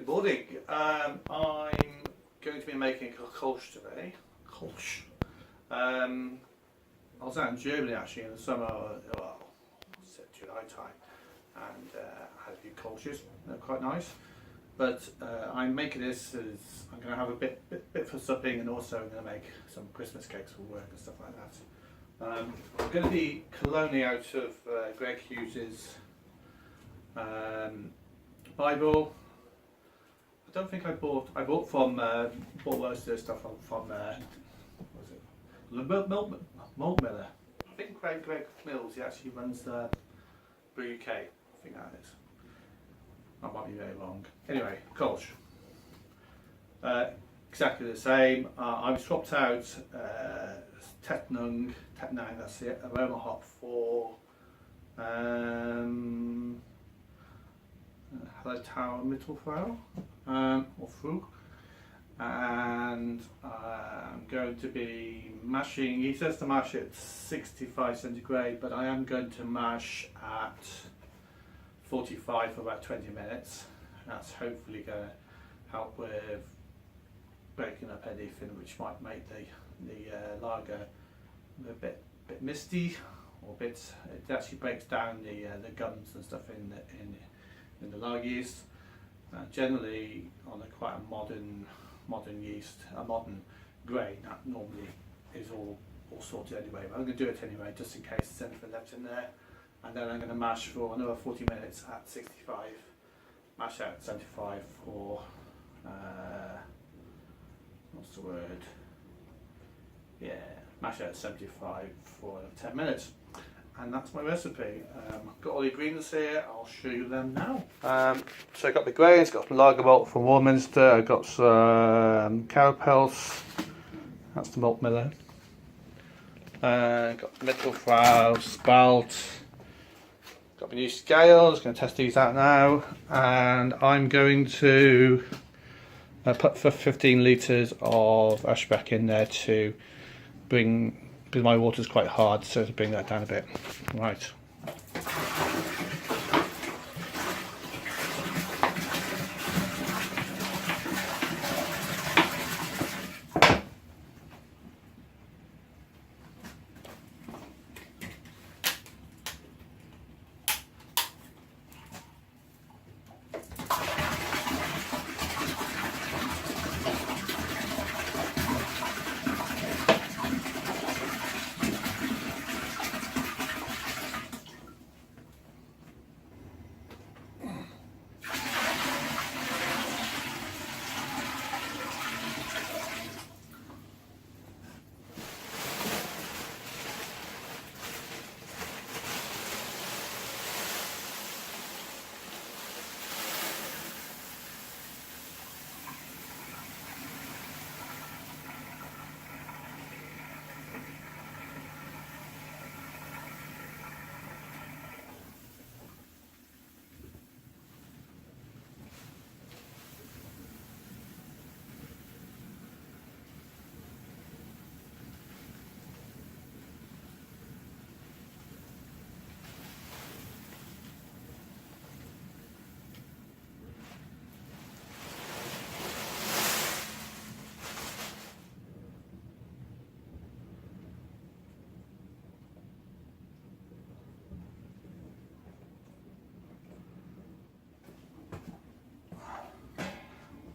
Good morning. I'm going to be making a Kölsch today. Kölsch. I was out in Germany actually in the summer, well, July time, and had a few Kölsches. They're quite nice. But I'm making this as I'm going to have a bit for supping, and also I'm going to make some Christmas cakes for work and stuff like that. I'm going to be coloning out of Hughes's Bible. I don't think I bought from Braumeister stuff from what was it? Malt Miller. I think Greg Mills, he actually runs the Brew UK. I think that is. That might be very wrong. Anyway, Kölsch. Exactly the same. I've swapped out Tetnung, that's it, aroma hop for Hallertau Mittelfrau or Frug, and I'm going to be mashing. He says to mash at 65 centigrade, but I am going to mash at 45 for about 20 minutes. That's hopefully going to help with breaking up anything which might make the lager a bit misty, or it actually breaks down the gums and stuff in the lager yeast. Generally on quite a modern yeast, a modern grain, that normally is all sorted anyway, but I'm going to do it anyway just in case there's anything left in there. And then I'm going to mash for another 40 minutes at 65, mash out at 75 for, what's the word? Yeah, mash out at 75 for 10 minutes. And that's my recipe. I've got all the ingredients here, I'll show you them now. So I've got the grains, got some lager malt from Braumeister, I've got some Carapels, that's the malt miller. Got Mittelfrau, Spalt, got my new scales, going to test these out now, and I'm going to put for 15 litres of Ashbeck in there to bring, because my water's quite hard, so to bring that down a bit. Right.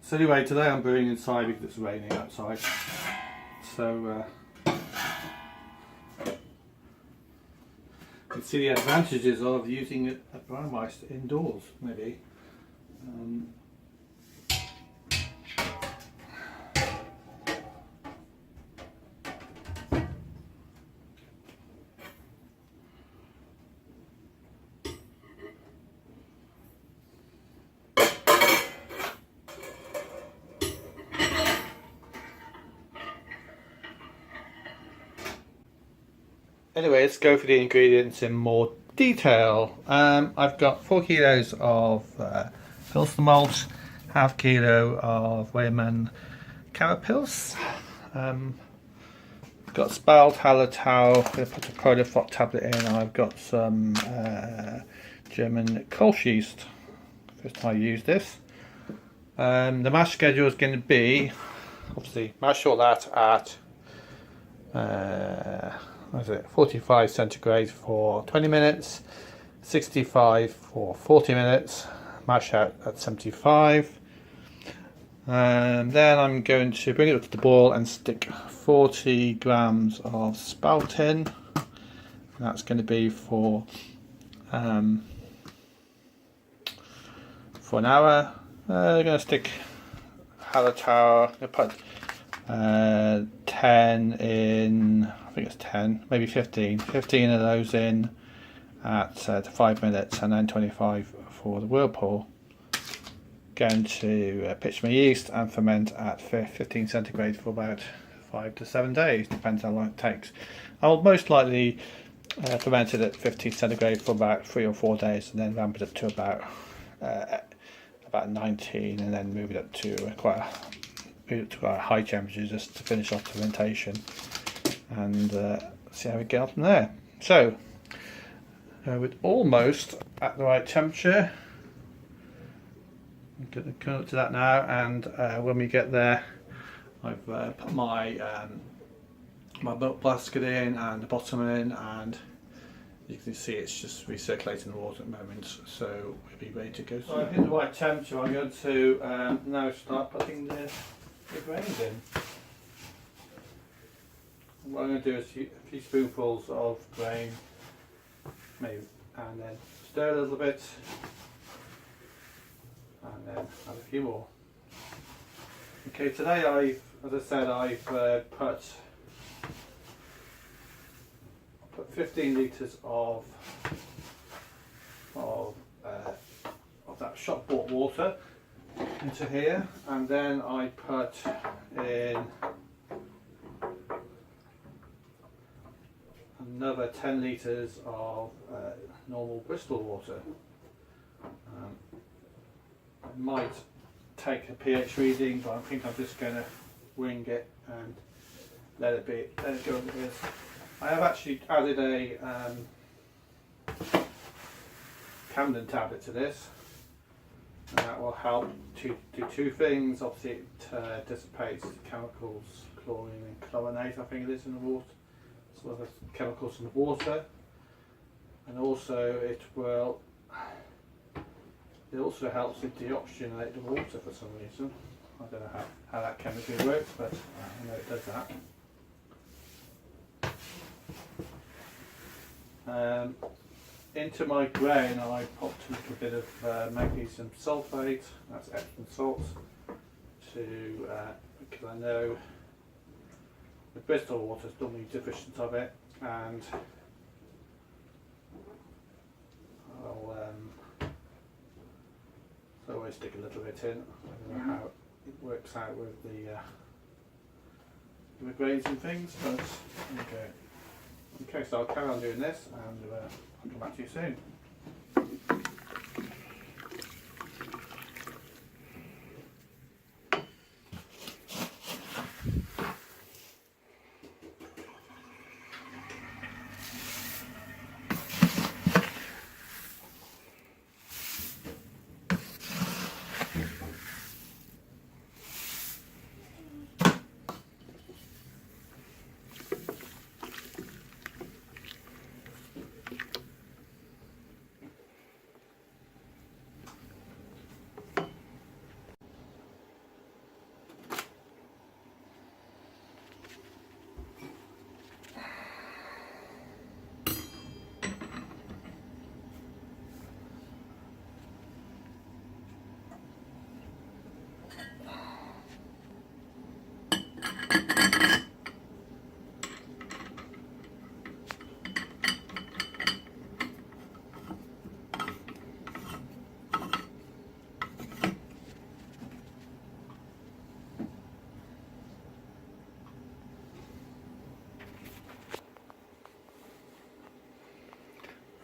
So anyway, today I'm brewing inside because it's raining outside. So you can see the advantages of using it at Braumeister indoors, maybe. Anyway, let's go for the ingredients in more detail. I've got 4 kilos of Pilsner malt, half kilo of Weyermann Carapils. I've got Spalt, Hallertau, I'm going to put a Prolifot tablet in, and I've got some German Kölsch yeast. First time I use this. The mash schedule is going to be, obviously, mash all that at 45 centigrade for 20 minutes, 65 for 40 minutes, mash out at 75. And then I'm going to bring it up to the boil and stick 40 grams of spout in. And that's going to be for an hour. I'm going to stick halitower. I'm going to put 10 in, I think it's 10, maybe 15 of those in at 5 minutes, and then 25 for the whirlpool. Going to pitch my yeast and ferment at 15 centigrade for about 5 to 7 days, depends how long it takes. I'll most likely ferment it at 15 centigrade for about 3 or 4 days, and then ramp it up to about 19, and then move it up to quite a high temperature just to finish off the fermentation, and see how we get on from there. So with almost at the right temperature, I'm going to come up to that now, and when we get there, I've put my milk basket in and the bottom in, and you can see it's just recirculating the water at the moment, so we'll be ready to go. So I've hit the right temperature. I'm going to now start putting the grains in. What I'm going to do is a few spoonfuls of grain, maybe, and then stir a little bit, and then add a few more. Okay, today as I said, I've put 15 litres of that shop bought water into here, and then I put in another 10 litres of normal Bristol water. I might take a pH reading, but I think I'm just going to wing it and let it go as it is. I have actually added a Camden tablet to this, and that will help to do two things. Obviously it dissipates the chemicals, chlorine and chlorinate, I think it is, in the water, as well as chemicals in the water, and also it also helps to deoxygenate the water for some reason. I don't know how that chemically works, but I know it does that. Into my grain I popped a little bit of magnesium sulfate, that's Epsom salts, because I know the Bristol water is normally deficient of it, and I always stick a little bit in. I don't know how it works out with the grains and things, but okay. Okay, so I'll carry on doing this, and I'll come back to you soon.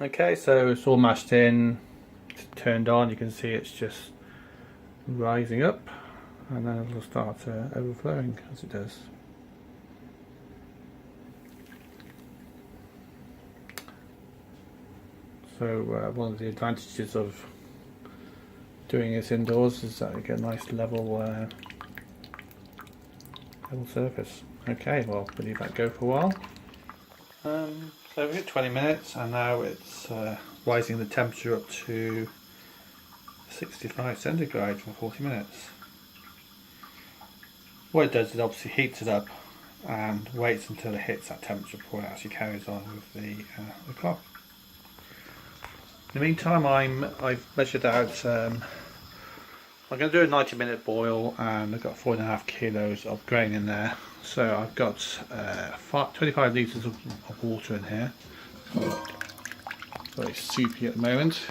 Okay, so it's all mashed in, it's turned on, you can see it's just rising up, and then it'll start overflowing as it does. So one of the advantages of doing this indoors is that you get a nice level surface. Okay, well, we'll leave that go for a while. So we hit 20 minutes and now it's rising the temperature up to 65 centigrade for 40 minutes. What it does is obviously heats it up and waits until it hits that temperature before it actually carries on with the clock. In the meantime, I've measured out. I'm going to do a 90-minute boil, and I've got 4.5 kilos of grain in there. So I've got 25 litres of water in here. Very soupy at the moment.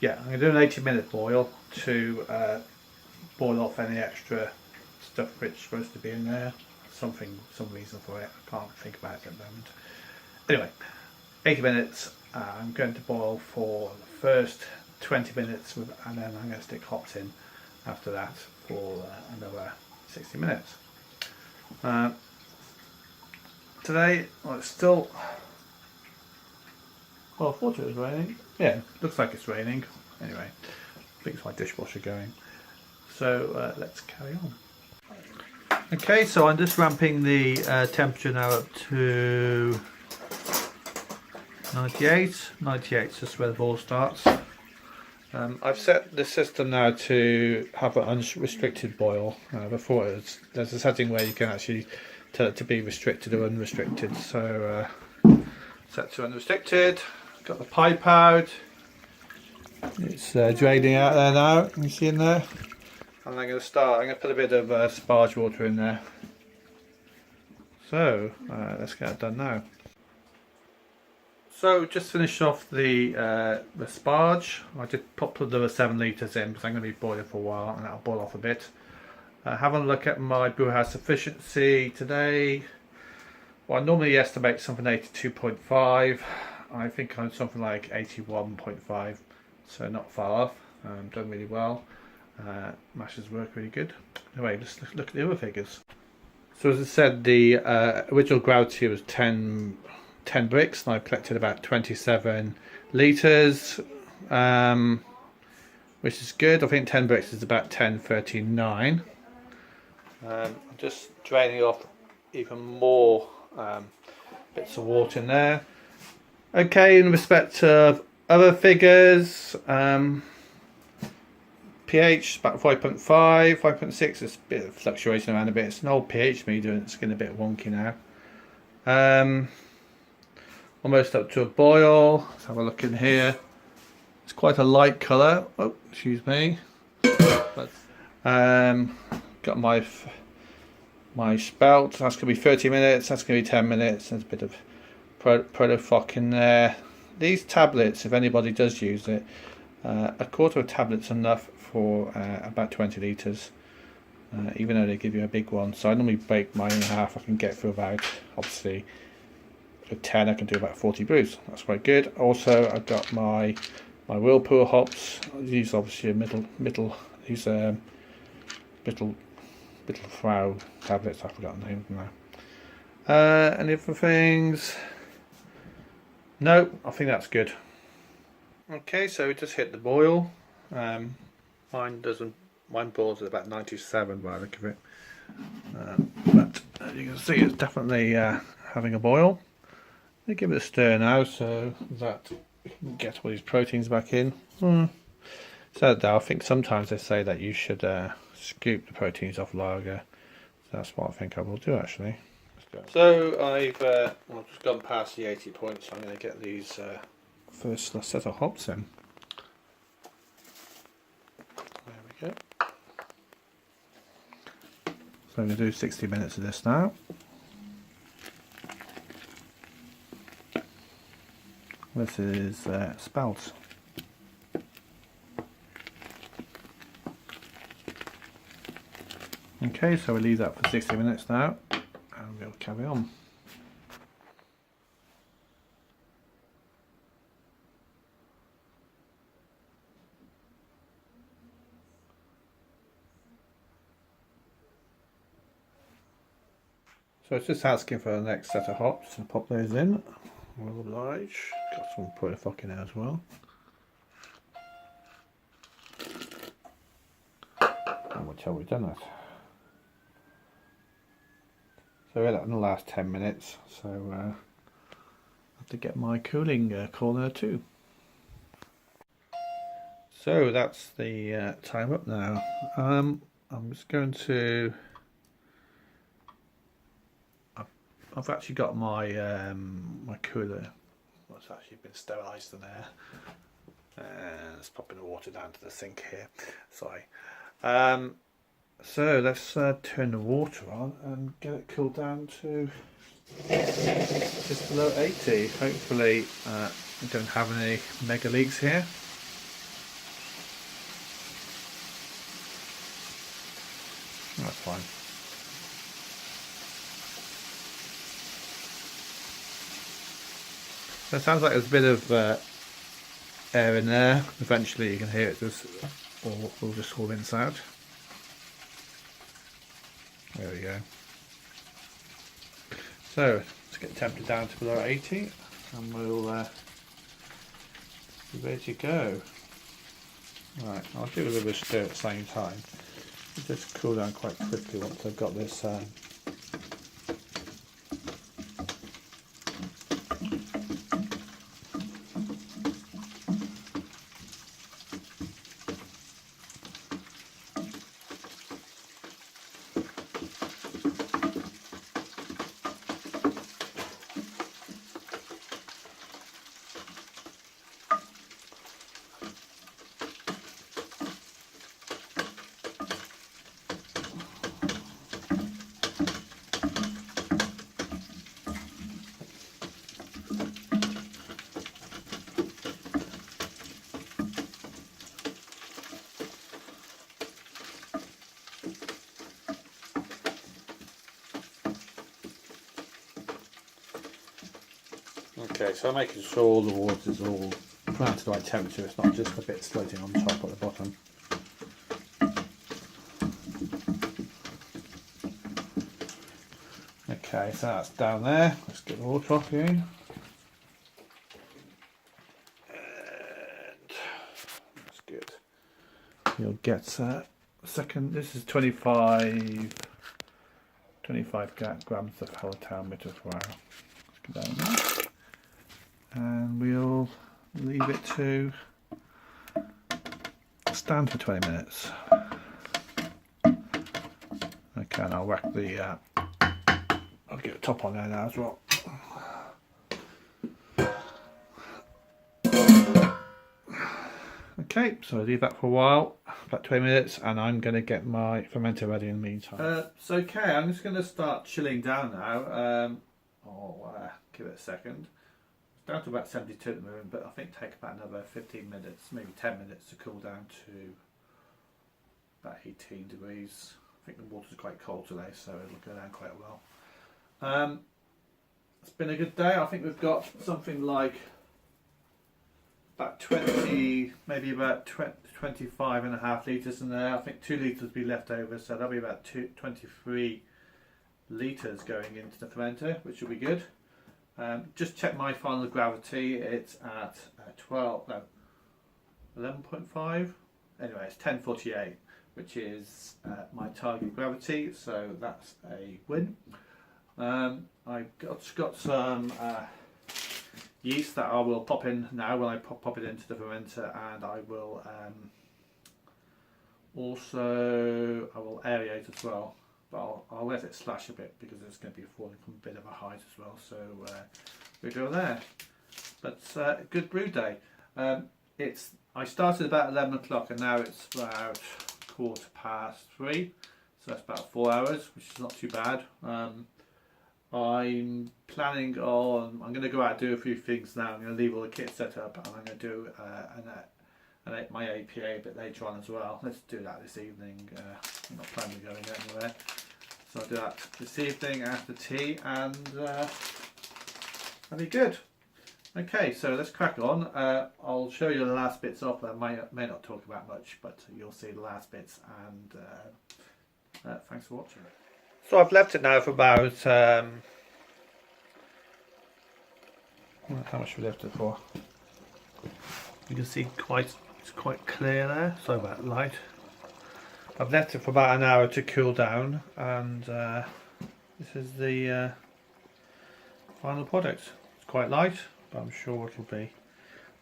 Yeah, I'm going to do an 80-minute boil to boil off any extra stuff which is supposed to be in there. Some reason for it. I can't think about it at the moment. Anyway, 80 minutes. I'm going to boil for the first 20 minutes and then I'm going to stick hops in after that for another 60 minutes. Today, well, it's still, well, I thought it was raining. Yeah, looks like it's raining. Anyway, I think it's my dishwasher going. So let's carry on. Okay, so I'm just ramping the temperature now up to 98. 98 is just where the boil starts. I've set the system now to have an unrestricted boil. Before there's a setting where you can actually tell it to be restricted or unrestricted. So set to unrestricted. Got the pipe out. It's draining out there now. Can you see in there? And I'm going to put a bit of sparge water in there. So let's get it done now. So just finished off the sparge. I did put another 7 litres in because I'm going to be boiling for a while and that'll boil off a bit. Have a look at my brew house efficiency today. Well, I normally estimate something 82.5. I think I'm something like 81.5, so not far off. Done really well. Mashers work really good. Anyway, let's look at the other figures. So as I said, the original gravity was 10 bricks, and I've collected about 27 litres, which is good. I think 10 bricks is about 1039. I'm just draining off even more bits of water in there. Okay, in respect of other figures, pH about 5.5, 5.6 is a bit of fluctuation around a bit. It's an old pH meter and it's getting a bit wonky now. Almost up to a boil. Let's have a look in here. It's quite a light colour. Oh, excuse me. But, got my spout. That's going to be 30 minutes. That's going to be 10 minutes. There's a bit of protofloc in there. These tablets, if anybody does use it, a quarter of a tablet's enough for about 20 litres. Even though they give you a big one. So I normally break mine in half. I can get through about, obviously, for 10 I can do about 40 brews. That's quite good. Also I've got my whirlpool hops. These obviously are these Mittel Frau tablets. I've forgotten the name of them now. Any other things? No, I think that's good. Okay, so we just hit the boil. Mine boils at about 97 by the look of it. But as you can see, it's definitely having a boil. They give it a stir now so that we can get all these proteins back in. So I think sometimes they say that you should scoop the proteins off lager. So that's what I think I will do actually. So I've just gone past the 80 points, so I'm going to get these first set of hops in. There we go. So I'm going to do 60 minutes of this now. This is spouts. Okay, so we'll leave that for 60 minutes now and we'll carry on. So it's just asking for the next set of hops and pop those in. Will oblige. Got some protofloc in there as well. until we've done it. So we're in the last 10 minutes, so I have to get my cooling corner too. So that's the time up now. I'm just going to. I've actually got my my cooler. It's actually been sterilised in there. Let's pop in the water down to the sink here. Sorry. So let's turn the water on and get it cooled down to just below 80. Hopefully we don't have any mega leaks here. That's fine. So it sounds like there's a bit of air in there. Eventually you can hear it just all just all rinse out. There we go. So let's get the temperature down to below 80 and we'll be ready to go. Right, I'll do a little bit of stir at the same time. It'll just cool down quite quickly once I've got this Okay, so I'm making sure all the water is all down to the right temperature, it's not just a bit floating on top or the bottom. Okay, so that's down there. Let's get the water off again. And that's good. You'll get a second, this is 25 grams of volatile meter per hour. Let's go down there. And we'll leave it to stand for 20 minutes. Okay, and I'll whack the I'll get the top on there now as well. Okay, so I'll leave that for a while, about 20 minutes, and I'm going to get my fermenter ready in the meantime. So okay, I'm just going to start chilling down now. I'll give it a second. Down to about 72 at the moment, but I think take about another 15 minutes, maybe 10 minutes to cool down to about 18 degrees. I think the water's quite cold today, so it'll go down quite well. It's been a good day. I think we've got something like about 20, maybe about 25 and a half litres in there. I think 2 litres will be left over, so that'll be about 23 litres going into the fermenter, which will be good. Just check my final gravity, it's at 11.5, anyway it's 1048, which is my target gravity, so that's a win. I've got some yeast that I will pop in now when I pop it into the fermenter, and I will also aerate as well. But I'll let it slash a bit because it's going to be falling from a bit of a height as well, so we'll go there. But good brew day. I started about 11 o'clock and now it's about 3:15, so that's about 4 hours, which is not too bad. I'm planning on, I'm going to go out and do a few things now. I'm going to leave all the kit set up and I'm going to do my APA a bit later on as well. Let's do that this evening. I'm not planning on going anywhere. So I'll do that this evening after tea and that'll be good. Okay, so let's crack on. I'll show you the last bits off. I may not talk about much, but you'll see the last bits, and thanks for watching. So I've left it now for about, how much we left it for? You can see it's quite clear there, sorry about light. I've left it for about an hour to cool down, and this is the final product. It's quite light, but I'm sure it'll be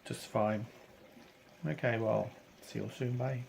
just fine. Okay, well, see you all soon, bye.